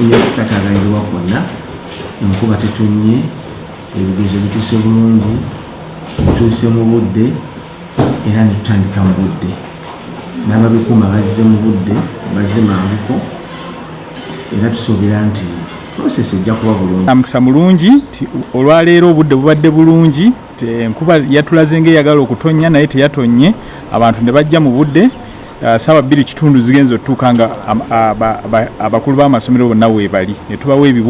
tufunye okukataaganyizibwa kwonna, enkuba tetunnye, ebigezo bituuse bulungi, bituuse mu budde era ne tutandika mu budde. N'ababikuuma bazze mu budde, bazze manguko era tusuubira nti prosesi ejja kuba bulungi. Mukisa mulungi nti olwaleero obudde bubadde bulungi, enkuba yatulaze ng'eyagala okutonnya naye teyatonye, abantu ne bajja mu budde. Ssaawa 2 kitundu zigenza otutuuka nga abakulu b'amasomero bonna weebali ne tubawa ebibuuzo